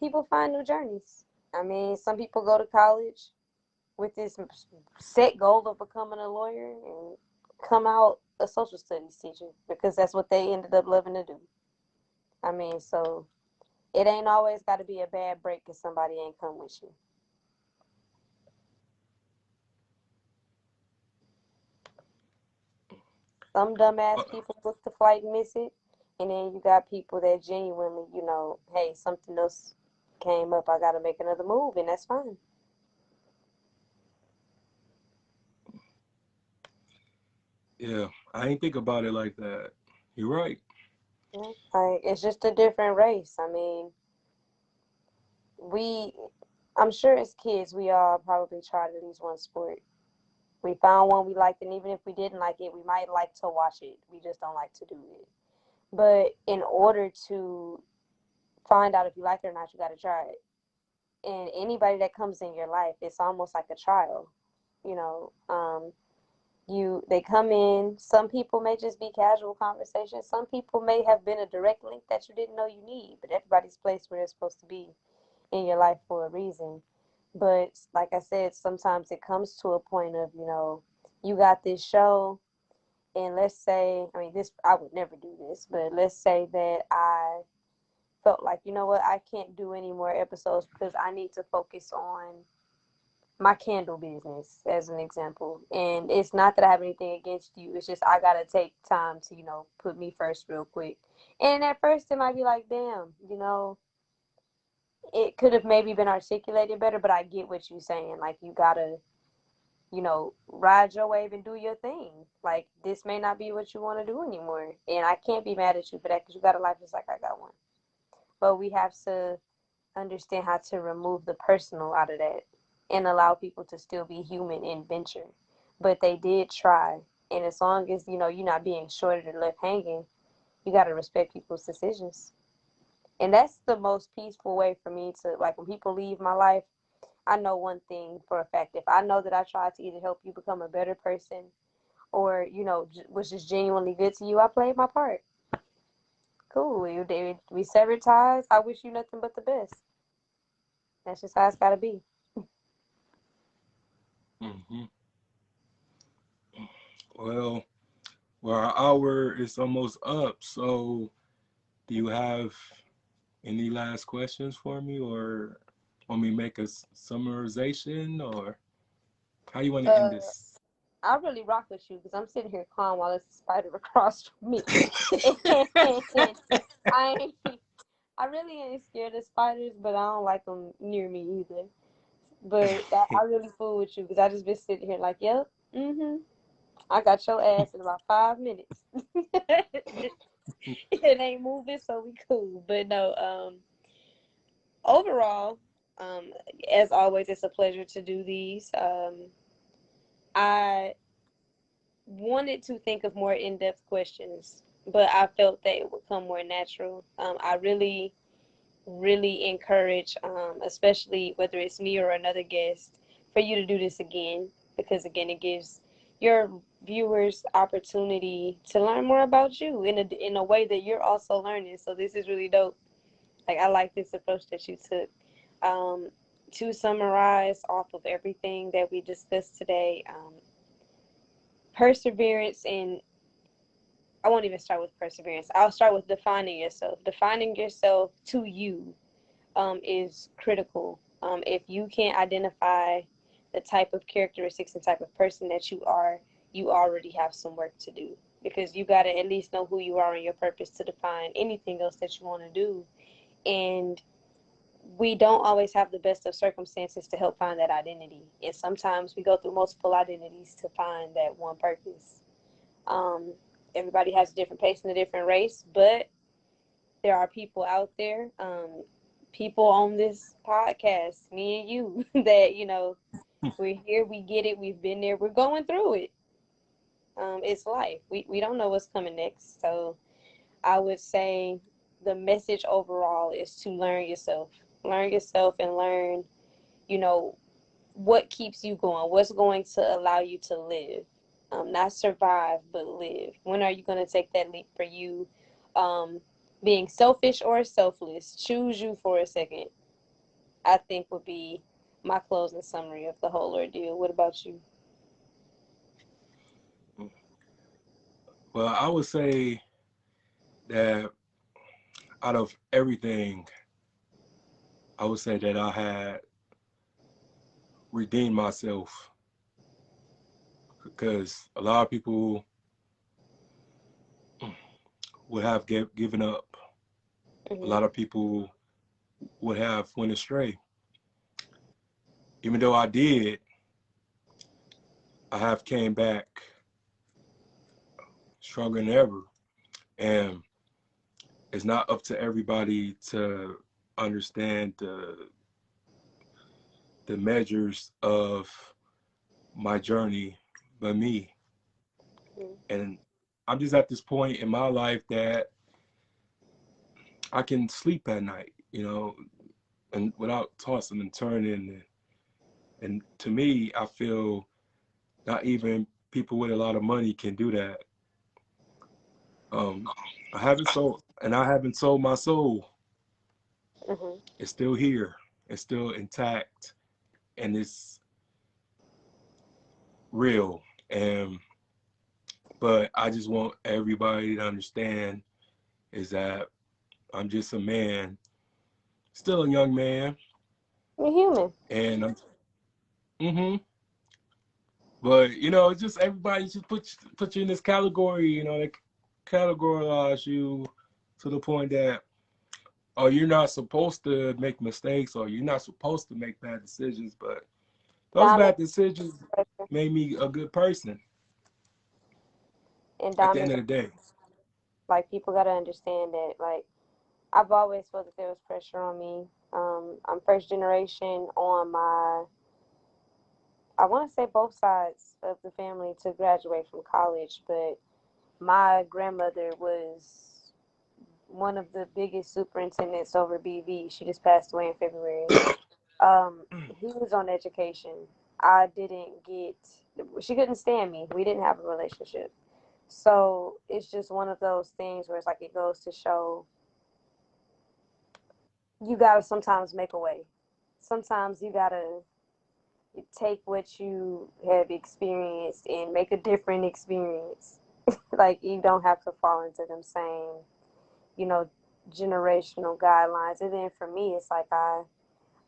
people find new journeys. I mean, some people go to college with this set goal of becoming a lawyer and come out a social studies teacher because that's what they ended up loving to do. I mean, so it ain't always got to be a bad break because somebody ain't come with you. Some dumbass people book the flight and miss it, and then you got people that genuinely, hey, something else came up, I got to make another move, and that's fine. Yeah, I ain't think about it like that. You're right. Yeah. Like, it's just a different race. I mean, we, I'm sure as kids, we all probably tried at least one sport. We found one we liked, and even if we didn't like it, we might like to watch it. We just don't like to do it. But in order to find out if you like it or not, you got to try it. And anybody that comes in your life, it's almost like a trial. You know, they come in. Some people may just be casual conversations. Some people may have been a direct link that you didn't know you need. But everybody's placed where they're supposed to be in your life for a reason. But like I said, sometimes it comes to a point of, you got this show, and let's say, I mean, this, I would never do this, but let's say that I felt like, you know what, I can't do any more episodes because I need to focus on my candle business, as an example. And it's not that I have anything against you, it's just I gotta take time to, put me first real quick. And at first it might be like, damn, it could have maybe been articulated better, but I get what you're saying. Like, you gotta, ride your wave and do your thing. Like, this may not be what you want to do anymore. And I can't be mad at you for that because you got a life just like I got one. But we have to understand how to remove the personal out of that and allow people to still be human in venture. But they did try. And as long as, you're not being shorted or left hanging, you got to respect people's decisions. And that's the most peaceful way for me to, like, when people leave my life, I know one thing for a fact. If I know that I tried to either help you become a better person or, was just genuinely good to you, I played my part. Cool. We severed ties. I wish you nothing but the best. That's just how it's got to be. Hmm. Well, our hour is almost up. So, do you have Any last questions for me, or want me to make a summarization, or how you want to end Uh, this? I really rock with you because I'm sitting here calm while there's a spider across from me. And I ain't, I really ain't scared of spiders, but I don't like them near me either. But I really fool with you because I just been sitting here like, yep, I got your ass in about 5 minutes. It ain't moving, so we cool. But no, overall, um, as always, it's a pleasure to do these. I wanted to think of more in-depth questions, but I felt that it would come more natural. I really encourage, especially whether it's me or another guest, for you to do this again because again, it gives your viewers opportunity to learn more about you in a way that you're also learning. So this is really dope. Like I like this approach that you took. Um, to summarize off of everything that we discussed today, perseverance and I won't even start with perseverance. I'll start with defining yourself. Defining yourself to you is critical. If you can't identify the type of characteristics and type of person that you already have some work to do because you got to at least know who you are and your purpose to define anything else that you want to do. And we don't always have the best of circumstances to help find that identity. And sometimes we go through multiple identities to find that one purpose. Um, Everybody has a different pace and a different race, but there are people out there, people on this podcast, me and you, that, we're here, we get it, we've been there, we're going through it. It's life. We don't know what's coming next. So I would say the message overall is to learn yourself. Learn yourself and learn, you know, what keeps you going, what's going to allow you to live. Not survive, but live. When are you going to take that leap for you? Um, Being selfish or selfless, choose you for a second, I think would be my closing summary of the whole ordeal. What about you? Well, I would say that out of everything, I would say that I had redeemed myself because a lot of people would have given up. A Mm-hmm. lot of people would have went astray. Even though I did, I have came back stronger than ever. And it's not up to everybody to understand the measures of my journey, but me. And I'm just at this point in my life that I can sleep at night, and without tossing and turning. And to me, I feel not even people with a lot of money can do that. Um, I haven't sold my soul. Mm-hmm. It's still here. It's still intact, and it's real. And but I just want everybody to understand is that I'm just a man, still a young man, You're human. and mm-hmm. But just everybody just put you in this category. They categorize you to the point that you're not supposed to make mistakes or you're not supposed to make bad decisions. But those Diamond bad decisions pressure. made me a good person And at the end diamond, of the day. like, people got to understand that, like, I've always felt that there was pressure on me. I'm first generation on I want to say both sides of the family to graduate from college, but my grandmother was one of the biggest superintendents over BV. She just passed away in February. He was on education. I didn't get, she couldn't stand me. We didn't have a relationship. So it's just one of those things where it's like it goes to show you gotta sometimes make a way. Sometimes you gotta take what you have experienced and make a different experience. Like you don't have to fall into them same, you know, generational guidelines. And then for me, it's like I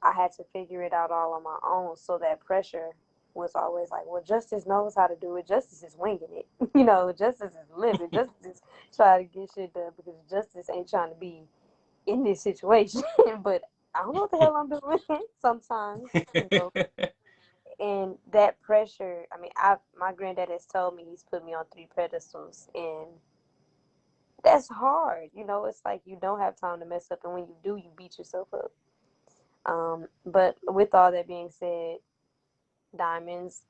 had to figure it out all on my own. So that pressure was always like, well, Justice knows how to do it. Justice is winging it. Justice is living. Justice is trying to get shit done because Justice ain't trying to be in this situation. But I don't know what the hell I'm doing sometimes, you know. And that pressure, I mean, my granddad has told me he's put me on 3 pedestals, and that's hard. It's like you don't have time to mess up, and when you do, you beat yourself up. But with all that being said, diamonds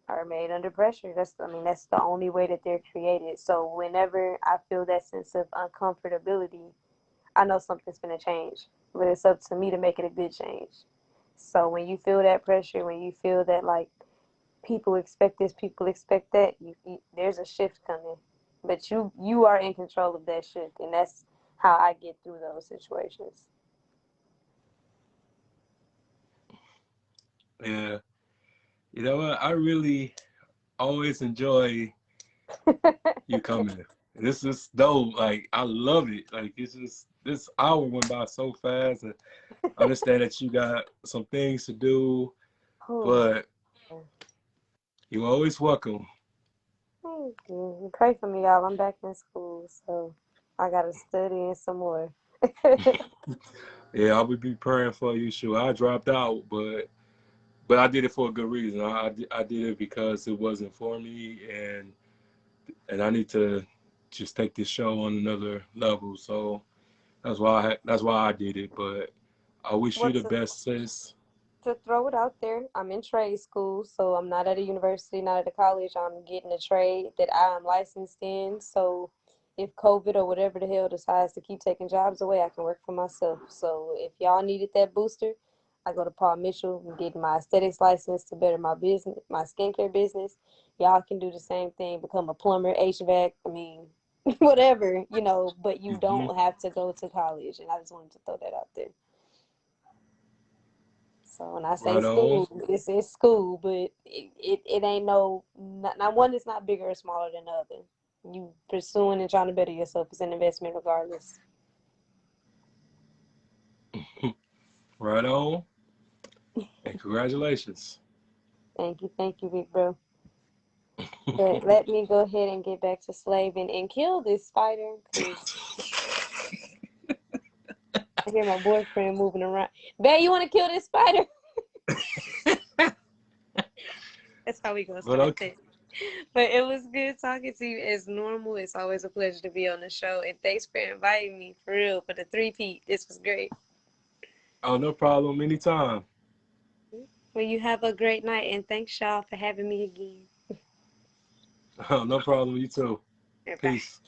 are made under pressure. That's the only way that they're created. So whenever I feel that sense of uncomfortability, I know something's gonna change. But it's up to me to make it a good change. So when you feel that pressure, when you feel that like people expect this, people expect that, there's a shift coming. But you are in control of that shift, and that's how I get through those situations. Yeah. You know what? I really always enjoy you coming. This is dope. Like, I love it. Like, it's just, this hour went by so fast. And I understand that you got some things to do, Oh, but you're always welcome. thank you. Pray for me, y'all. I'm back in school, so I gotta study and some more. Yeah, I would be praying for you. Sure, I dropped out, but I did it for a good reason. I did it because it wasn't for me, and I need to just take this show on another level. So that's why I did it. But I wish you What the best, sis. to throw it out there, I'm in trade school, so I'm not at a university, not at a college. I'm getting a trade that I'm licensed in. So if COVID or whatever the hell decides to keep taking jobs away, I can work for myself. So if y'all needed that booster, I go to Paul Mitchell and get my aesthetics license to better my business, my skincare business. Y'all can do the same thing, become a plumber, HVAC, whatever, but you Hmm. don't have to go to college. And I just wanted to throw that out there. So when I say Right on. school, it's school, but it ain't not one that's not bigger or smaller than the other. You pursuing and trying to better yourself is an investment regardless. Right on. And congratulations. Thank you, big bro. But let me go ahead and get back to slaving and kill this spider because I hear my boyfriend moving around. Babe, you want to kill this spider? That's how we gonna But start okay. this. But it was good talking to you as normal. It's always a pleasure to be on the show. And thanks for inviting me for real for the 3-peat. This was great. Oh, no problem. Anytime. Well, you have a great night, and thanks, y'all, for having me again. Oh, no problem. You too. Bye. Peace.